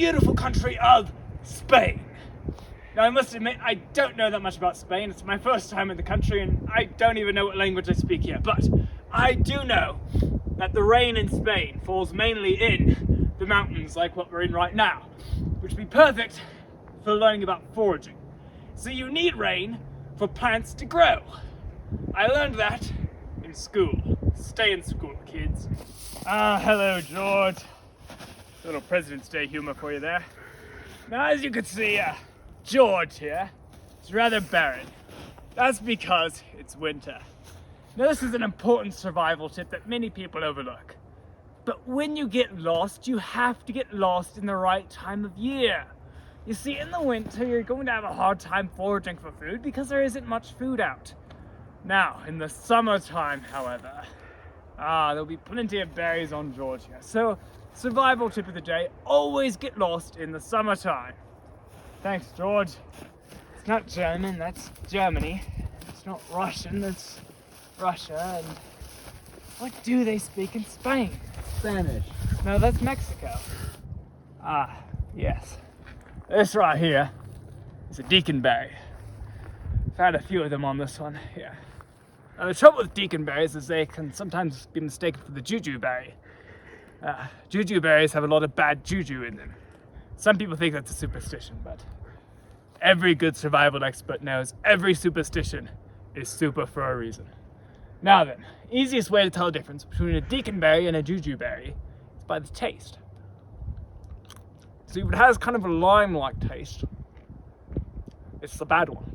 beautiful country of Spain. Now, I must admit, I don't know that much about Spain. It's my first time in the country, and I don't even know what language I speak yet. But I do know that the rain in Spain falls mainly in the mountains, like what we're in right now, which would be perfect for learning about foraging. So you need rain for plants to grow. I learned that in school. Stay in school, kids. Hello, George. A little President's Day humor for you there. Now, as you can see, George here is rather barren. That's because it's winter. Now, this is an important survival tip that many people overlook. But when you get lost, you have to get lost in the right time of year. You see, in the winter, you're going to have a hard time foraging for food because there isn't much food out. Now, in the summertime, however, there'll be plenty of berries on Georgia. So, survival tip of the day, always get lost in the summertime. Thanks, George. It's not German, that's Germany. It's not Russian, that's Russia. And what do they speak in Spain? Spanish. No, that's Mexico. Yes. This right here is a deaconberry. Found a few of them on this one here. Now, the trouble with deaconberries is they can sometimes be mistaken for the jujuberry. Jujuberries have a lot of bad juju in them. Some people think that's a superstition, but every good survival expert knows every superstition is super for a reason. Now then, easiest way to tell the difference between a deaconberry and a jujuberry is by the taste. See, if it has kind of a lime-like taste, it's the bad one.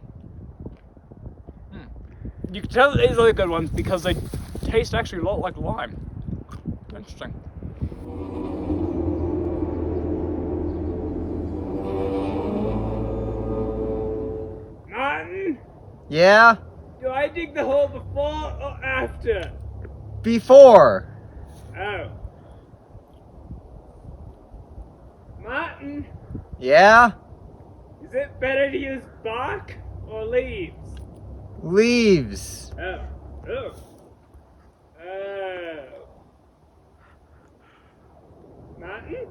You can tell that these are the good ones because they taste actually a lot like lime. Interesting. Martin? Yeah? Do I dig the hole before or after? Before. Oh. Martin? Yeah? Is it better to use bark or leaves? Leaves. Oh. Martin?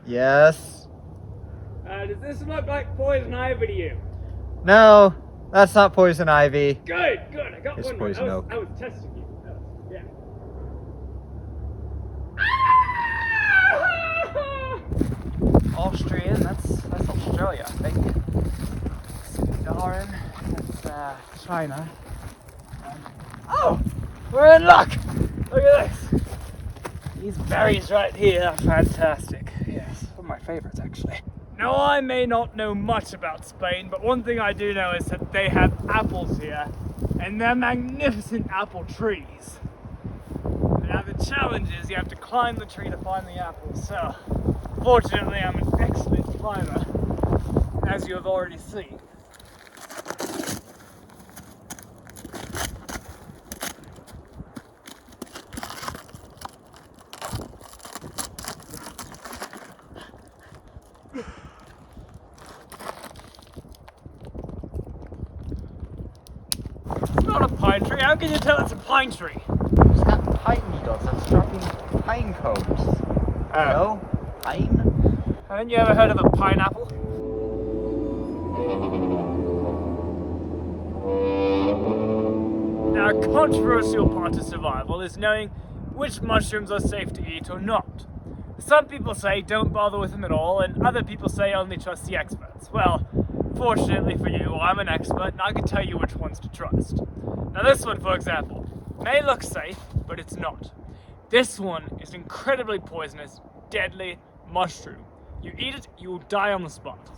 Yes? Does this look like poison ivy to you? No, that's not poison ivy. Good. I got It's one. poison oak. I was testing you. Yeah. Austrian, that's Australia, I think. Darn, that's China. Oh, we're in luck! Look at this. These berries right here are fantastic. Yes, one of my favorites actually. Now, I may not know much about Spain, but one thing I do know is that they have apples here, and they're magnificent apple trees. Now, the challenge is you have to climb the tree to find the apples, so fortunately I'm an excellent climber, as you have already seen. It's not a pine tree. How can you tell it's a pine tree? It's got pine needles. That's dropping pine cones. No? Pine? Haven't you ever heard of a pineapple? Now, a controversial part of survival is knowing which mushrooms are safe to eat or not. Some people say don't bother with them at all, and other people say only trust the experts. Well, fortunately for you, I'm an expert and I can tell you which ones to trust. Now, this one, for example, may look safe, but it's not. This one is incredibly poisonous, deadly mushroom. You eat it, you will die on the spot.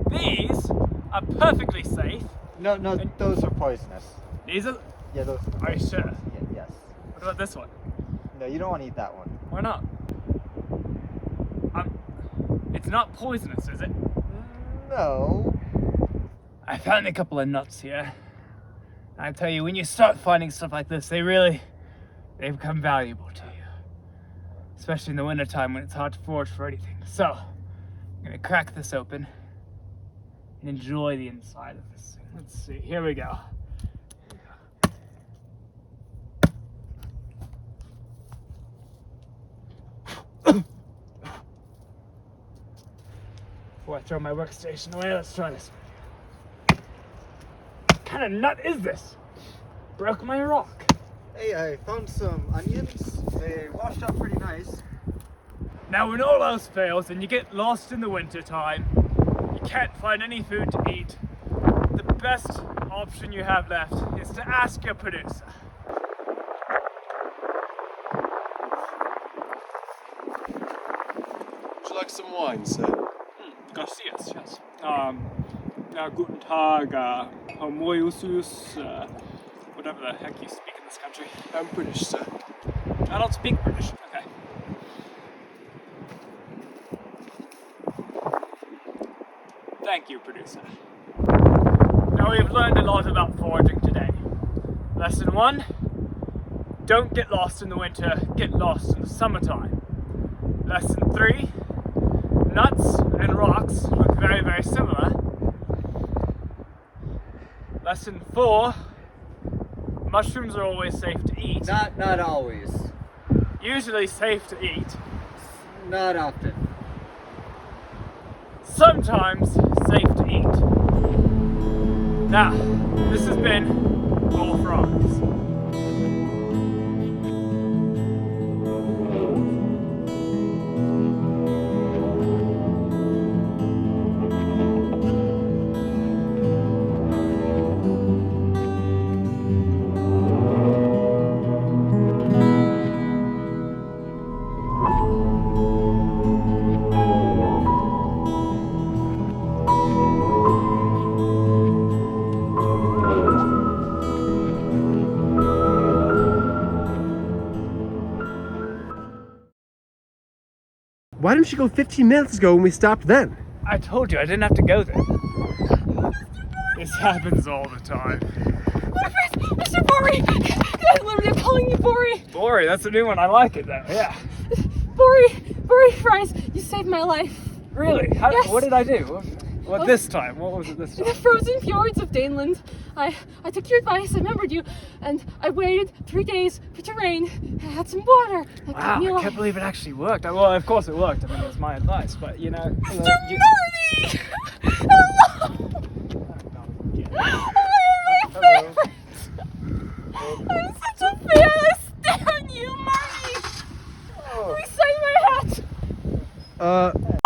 These are perfectly safe. No, those are poisonous. These are... Yeah, those are Are you poisonous. sure? Yeah, yes. What about this one? No, you don't want to eat that one. Why not? It's not poisonous, is it? No. I found a couple of nuts here. I tell you, when you start finding stuff like this, they become valuable to you. Especially in the wintertime when it's hard to forage for anything. So, I'm gonna crack this open and enjoy the inside of this thing. Let's see, here we go. Before I throw my workstation away, let's try this. What kind of nut is this? Broke my rock. Hey, I found some onions. They washed up pretty nice. Now when all else fails and you get lost in the winter time, you can't find any food to eat, the best option you have left is to ask your producer. Would you like some wine, sir? Gracias, yes. Guten Tag, homoiusus, whatever the heck you speak in this country. I'm British, sir. I don't speak British. Okay. Thank you, producer. Now we've learned a lot about foraging today. Lesson 1, don't get lost in the winter, get lost in the summertime. Lesson 3, nuts and rocks look very, very similar. Lesson 4, mushrooms are always safe to eat. Not always. Usually safe to eat. Not often. Sometimes safe to eat. Now, this has been Boar Fries. Why didn't you go 15 minutes ago when we stopped then? I told you I didn't have to go there. This happens all the time. Mr. Bory! I'm literally calling you Bory! Bory, that's a new one. I like it though. Yeah. Bory Fries, you saved my life. Really? Yes. What did I do? What this time? What was it this In time? the frozen fjords of Daneland, I took your advice, I remembered you, and I waited 3 days for it to rain. I had some water. That kept Wow, me I alive. can't believe it actually worked. Well, of course it worked. I mean, it was my advice, but you know. Mr. Marty! Hello! Hello. I'm such a fan! I stand you, Marty! Oh. Resign my hat!